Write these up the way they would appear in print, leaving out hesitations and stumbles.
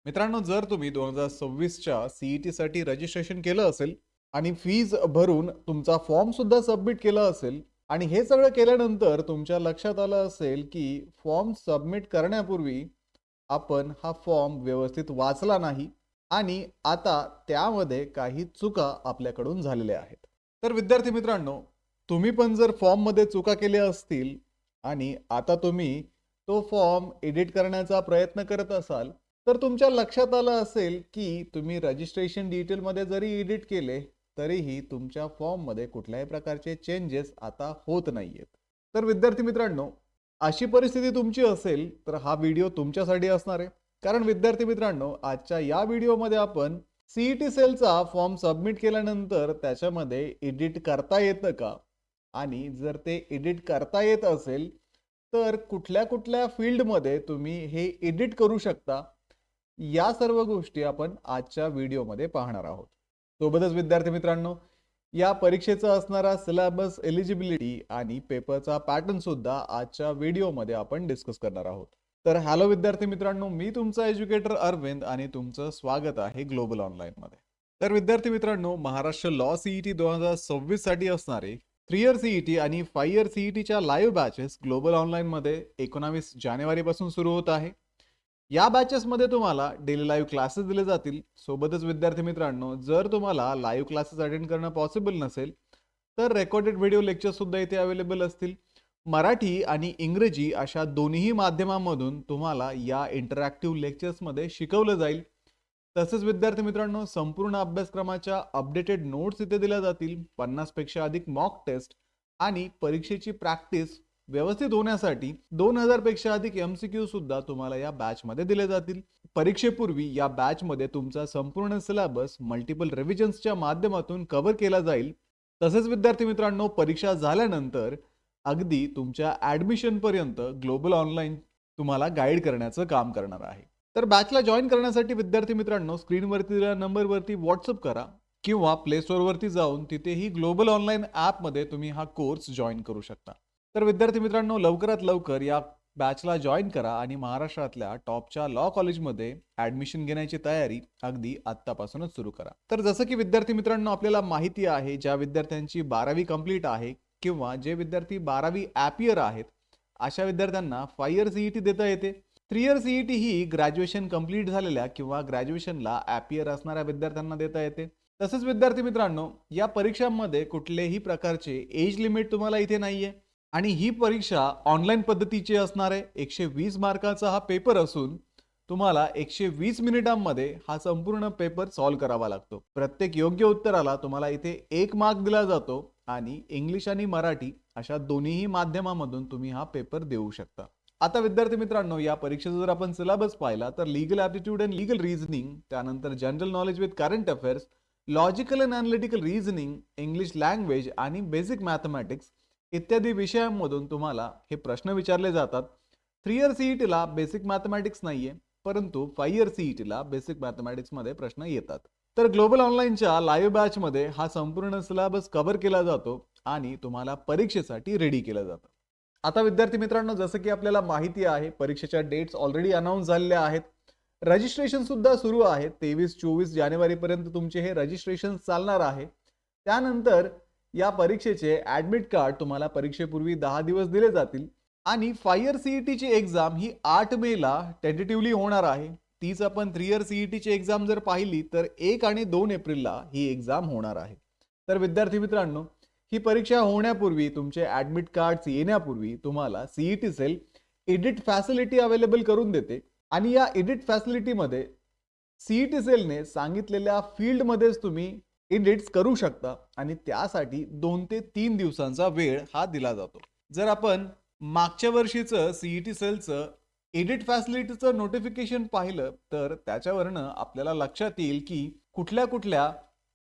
मित्रांनो, जर तुम्ही 2026च्या सीईटीसाठी रजिस्ट्रेशन केलं असेल आणि फीज भरून तुमचा फॉर्म सुद्धा सबमिट केला असेल आणि हे सगळं केल्यानंतर तुमच्या लक्षात आलं असेल की फॉर्म सबमिट करण्यापूर्वी आपण हा फॉर्म व्यवस्थित वाचला नाही आणि आता त्यामध्ये काही चुका आपल्याकडून झालेल्या आहेत. तर विद्यार्थी मित्रांनो, तुम्ही पण जर फॉर्ममध्ये चुका केल्या असतील आणि आता तुम्ही तो फॉर्म एडिट करण्याचा प्रयत्न करत असाल, तर तुमच्या लक्षात आलं असेल की तुम्ही रजिस्ट्रेशन डिटेलमध्ये जरी एडिट केले तरीही तुमच्या फॉर्ममध्ये कुठल्याही प्रकारचे चेंजेस आता होत नाहीयेत. तर विद्यार्थी मित्रांनो, अशी परिस्थिती तुमची असेल तर हा व्हिडिओ तुमच्यासाठी असणार आहे. कारण विद्यार्थी मित्रांनो, आजच्या या व्हिडिओमध्ये आपण सीईटी सेलचा फॉर्म सबमिट केल्यानंतर त्याच्यामध्ये एडिट करता येतं का, आणि जर ते एडिट करता येत असेल तर कुठल्या कुठल्या फील्डमध्ये तुम्ही हे एडिट करू शकता, या सर्व गोष्टी आपण आजच्या व्हिडिओमध्ये पाहणार आहोत. सोबतच विद्यार्थी मित्रांनो, या परीक्षेचा असणारा सिलेबस, एलिजिबिलिटी आणि पेपरचा पॅटर्न सुद्धा आजच्या व्हिडिओमध्ये आपण डिस्कस करणार आहोत. तर हॅलो विद्यार्थी मित्रांनो, मी तुमचा एज्युकेटर अरविंद आणि तुमचं स्वागत आहे ग्लोबल ऑनलाईन मध्ये. तर विद्यार्थी मित्रांनो, महाराष्ट्र लॉ सीईटी 2026 साठी असणारे 3 इयर सीईटी आणि 5 इयर सीईटीच्या लाईव्ह बॅचेस ग्लोबल ऑनलाईन मध्ये 19 जानेवारी पासून सुरू होत आहे. या बॅचेस मध्ये तुम्हाला डेली लाईव्ह क्लासेस दिले जातील. सोबतच विद्यार्थी मित्रांनो, जर तुम्हाला लाईव्ह क्लासेस अटेंड करणं पॉसिबल नसेल तर रेकॉर्डेड व्हिडिओ लेक्चर सुद्धा इथे अवेलेबल असतील. मराठी आणि इंग्रजी अशा दोन्ही माध्यमांमधून तुम्हाला या इंटरॅक्टिव्ह लेक्चर्समध्ये शिकवलं जाईल. तसेच विद्यार्थी मित्रांनो, संपूर्ण अभ्यासक्रमाच्या अपडेटेड नोट्स इथे दिल्या जातील. 50 पेक्षा अधिक मॉक टेस्ट आणि परीक्षेची प्रॅक्टिस व्यवस्थित होण्यासाठी 2000 पेक्षा अधिक एमसीक्यू सुद्धा तुम्हाला या बॅच मध्ये दिले जातील. परीक्षेपूर्वी या बॅच मध्ये तुमचा संपूर्ण सिलेबस मल्टिपल रिव्हिजन्सच्या माध्यमातून कव्हर केला जाईल. तसेच विद्यार्थी मित्रांनो, परीक्षा झाल्यानंतर अगदी तुमच्या ऍडमिशन पर्यंत ग्लोबल ऑनलाईन तुम्हाला गाईड करण्याचं काम करणार आहे. तर बॅचला जॉईन करण्यासाठी विद्यार्थी मित्रांनो, स्क्रीनवरती दिलेल्या नंबरवरती व्हॉट्सअप करा किंवा प्ले स्टोअरवरती जाऊन तिथेही ग्लोबल ऑनलाईन ॲपमध्ये तुम्ही हा कोर्स जॉईन करू शकता. तर विद्यार्थी मित्रांनो, लवकरात लवकर या बॅचला जॉईन करा आणि महाराष्ट्रातल्या टॉपच्या लॉ कॉलेजमध्ये ॲडमिशन घेण्याची तयारी अगदी आत्तापासूनच सुरू करा. तर जसं की विद्यार्थी मित्रांनो, आपल्याला माहिती आहे, ज्या विद्यार्थ्यांची 12वी कंप्लीट आहे किंवा जे विद्यार्थी 12वी ॲप इयर आहेत, अशा विद्यार्थ्यांना 5 इयर सीईटी देता येते. 3 इयर सीईटी ही ग्रॅज्युएशन कंप्लीट झालेल्या किंवा ग्रॅज्युएशनला ॲप इयर असणाऱ्या विद्यार्थ्यांना देता येते. तसेच विद्यार्थी मित्रांनो, या परीक्षांमध्ये कुठलेही प्रकारचे एज लिमिट तुम्हाला इथे नाहीये आणि ही परीक्षा ऑनलाईन पद्धतीची असणार आहे. 120 मार्काचा हा पेपर असून तुम्हाला 120 मिनिटांमध्ये हा संपूर्ण पेपर सॉल्व्ह करावा लागतो. प्रत्येक योग्य उत्तराला तुम्हाला इथे 1 मार्क दिला जातो आणि इंग्लिश आणि मराठी अशा दोन्ही माध्यमामधून तुम्ही हा पेपर देऊ शकता. आता विद्यार्थी मित्रांनो, या परीक्षेचा जर आपण सिलेबस पाहिला तर legal aptitude and legal reasoning, त्यानंतर general knowledge with current affairs, logical and analytical reasoning, English language आणि बेसिक मॅथमॅटिक्स इत्यादी विषयांमधून तुम्हाला हे प्रश्न विचारले जातात. 3 इयर सीईटीला बेसिक मॅथमॅटिक्स नाहीये, परंतु 5 इयर सीईटीला बेसिक मॅथमॅटिक्स मध्ये प्रश्न येतात. तर ग्लोबल ऑनलाईनच्या लाईव्ह बॅच मध्ये हा संपूर्ण सिलेबस कव्हर केला जातो आणि तुम्हाला परीक्षेसाठी रेडी केलं जातं. आता विद्यार्थी मित्रांनो, जसं की आपल्याला माहिती आहे, परीक्षेच्या डेट्स ऑलरेडी अनाऊन्स झालेल्या आहेत. रजिस्ट्रेशन सुद्धा सुरू आहे. 23-24 जानेवारी पर्यंत तुमचे हे रजिस्ट्रेशन चालणार आहे. त्यानंतर या परीक्षेचे ऍडमिट कार्ड तुम्हाला परीक्षेपूर्वी 10 दिवस दिले जातील आणि 5 इयर सीईटीची एक्झाम ही 8 मे ला टेंटेटिव्हली होणार आहे. तीच आपण 3 इयर सीईटीची एक्झाम जर पाहिली तर 1 आणि 2 एप्रिलला ही एक्झाम होणार आहे. तर विद्यार्थी मित्रांनो, ही परीक्षा होण्यापूर्वी तुमचे ऍडमिट कार्ड येण्यापूर्वी तुम्हाला CET cell edit facility available करून देते आणि या एडिट फॅसिलिटीमध्ये सीईटी सेलने सांगितलेल्या फील्डमध्येच तुम्ही एडिट्स करू शकता आणि त्यासाठी 2 ते 3 दिवसांचा वेळ हा दिला जातो. जर आपण मागच्या वर्षीचं सीईटी सेलचं एडिट फॅसिलिटीचं नोटिफिकेशन पाहिलं तर त्याच्यावरनं आपल्याला लक्षात येईल की कुठल्या कुठल्या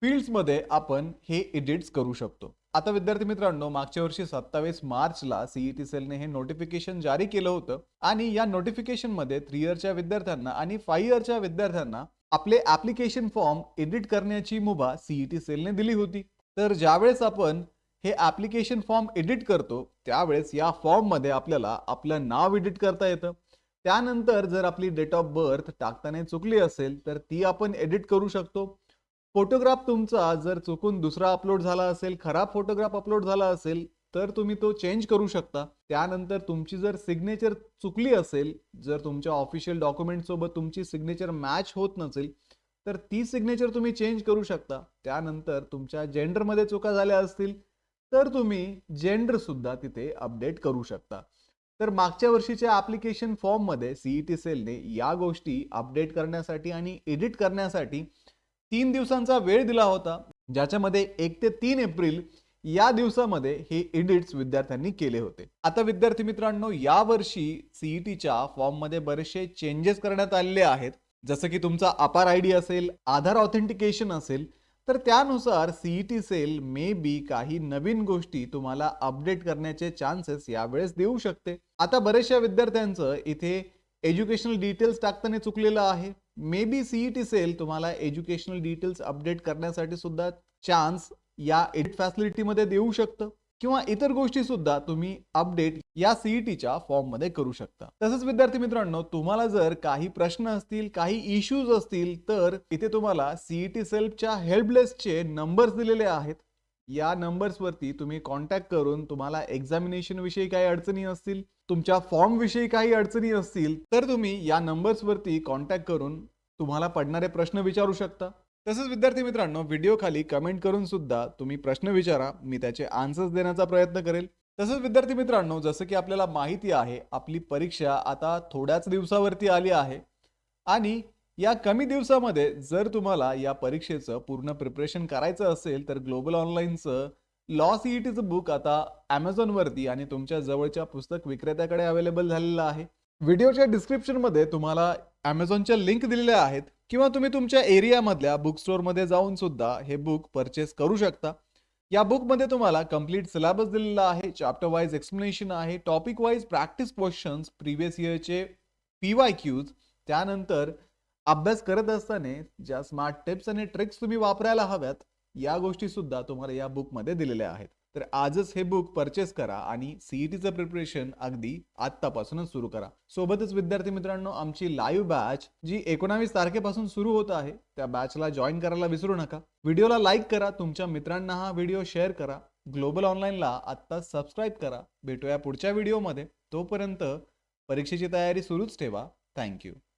फील्ड्समध्ये आपण हे एडिट्स करू शकतो. आता विद्यार्थी मित्रांनो, मागच्या वर्षी 27 मार्चला सीईटी सेलने हे नोटिफिकेशन जारी केलं होतं आणि या नोटिफिकेशन मध्ये 3 इयरच्या विद्यार्थ्यांना आणि 5 इयरच्या विद्यार्थ्यांना आपले ऍप्लिकेशन फॉर्म एडिट करण्याची मुभा सीईटी सेलने दिली होती. तर ज्यावेळेस आपण हे ऍप्लिकेशन फॉर्म एडिट करतो त्यावेळेस या फॉर्म मध्ये आपल्याला आपलं नाव एडिट करता येतं, त्यानंतर जर आपली डेट ऑफ बर्थ टाकताना चुकली असेल तर ती आपण एडिट करू शकतो. फोटोग्राफ तुमचा जर चुकून दुसरा अपलोड झाला असेल, खराब फोटोग्राफ अपलोड झाला असेल, तर तुम्ही तो चेंज करू शकता. त्यानंतर तुमची जर सिग्नेचर चुकली असेल, जर तुमच्या ऑफिशियल डॉक्युमेंट सोबत तुमची सिग्नेचर मॅच होत नसेल, तर ती सिग्नेचर तुम्ही चेंज करू शकता. त्यानंतर तुमच्या जेंडरमध्ये चुका झाल्या असतील, तर तुम्ही जेंडर सुद्धा तिथे अपडेट करू शकता. तर मागच्या वर्षीच्या ॲप्लिकेशन फॉर्ममध्ये सीईटी सेलने या गोष्टी अपडेट करण्यासाठी आणि एडिट करण्यासाठी 3 दिवसांचा वेळ दिला होता, ज्याच्यामध्ये 1 ते 3 एप्रिल या दिवसामध्ये हे एडिट्स विद्यार्थ्यांनी केले होते. आता विद्यार्थी मित्रांनो, या वर्षी सीईटीच्या फॉर्ममध्ये बरेचसे चेंजेस करण्यात आलेले आहेत. जसं की तुमचा अपार आयडी असेल, आधार ऑथेंटिकेशन असेल, तर त्यानुसार सीईटी सेल मे बी काही नवीन गोष्टी तुम्हाला अपडेट करण्याचे चान्सेस यावेळेस देऊ शकते. आता बरेचशा विद्यार्थ्यांचं इथे एज्युकेशनल डिटेल्स टाकताना चुकलेलं आहे. मे बी सीईटी सेल तुम्हाला एज्युकेशनल डिटेल्स अपडेट करण्यासाठी सुद्धा चान्स या एडिट फॅसिलिटीमध्ये देऊ शकतं, किंवा इतर गोष्टी सुद्धा तुम्ही अपडेट या सीईटीच्या फॉर्ममध्ये करू शकता. तसंच विद्यार्थी मित्रांनो, तुम्हाला जर काही प्रश्न असतील, काही इश्यूज असतील, तर इथे तुम्हाला सीईटी सेलच्या हेल्पडेस्कचे नंबर्स दिलेले आहेत. या नंबर्सवरती तुम्ही कॉन्टॅक्ट करून तुम्हाला एक्झामिनेशन विषयी काही अडचणी असतील, तुमच्या फॉर्म विषयी काही अडचणी असतील, तर तुम्ही या नंबर्सवरती कॉन्टॅक्ट करून तुम्हाला पडणारे प्रश्न विचारू शकता. तसंच विद्यार्थी मित्रांनो, व्हिडिओ खाली कमेंट करून सुद्धा तुम्ही प्रश्न विचारा, मी त्याचे आन्सर्स देण्याचा प्रयत्न करेल. तसंच विद्यार्थी मित्रांनो, जसं की आपल्याला माहिती आहे, आपली परीक्षा आता थोड्याच दिवसावरती आली आहे आणि या कमी दिवसामध्ये जर तुम्हाला या परीक्षेचं पूर्ण प्रिपरेशन करायचं असेल, तर ग्लोबल ऑनलाईनचं लॉ सीईटीचं बुक आता Amazonवरती आणि तुमच्या जवळच्या पुस्तक विक्रेत्याकडे अवेलेबल झालेलं आहे. व्हिडिओच्या डिस्क्रिप्शनमध्ये तुम्हाला Amazonच्या लिंक दिलेल्या आहेत, किंवा तुम्ही तुमच्या एरियामधल्या बुक स्टोअरमध्ये जाऊन सुद्धा हे बुक परचेस करू शकता. या बुकमध्ये तुम्हाला कंप्लीट सिलेबस दिलेला आहे, चॅप्टर वाईज एक्सप्लेनेशन आहे, topic wise practice questions, previous इयरचे PYQs, त्यानंतर अभ्यास करत असताना ज्या स्मार्ट टिप्स आणि ट्रिक्स तुम्ही वापरायला हव्यात, या गोष्टी सुद्धा तुम्हाला या बुकमध्ये दिलेल्या आहेत. तर आजच हे बुक परचेस करा आणि सीईटीचं प्रिपरेशन अगदी आत्तापासूनच सुरू करा. सोबतच विद्यार्थी मित्रांनो, आमची लाईव्ह बॅच जी 19 तारखेपासून सुरू होत आहे, त्या बॅचला जॉईन करायला विसरू नका. व्हिडिओला लाईक करा, तुमच्या मित्रांना हा व्हिडिओ शेअर करा, ग्लोबल ऑनलाईनला आत्ता सबस्क्राईब करा. भेटूया पुढच्या व्हिडिओमध्ये. तोपर्यंत परीक्षेची तयारी सुरूच ठेवा. थँक्यू.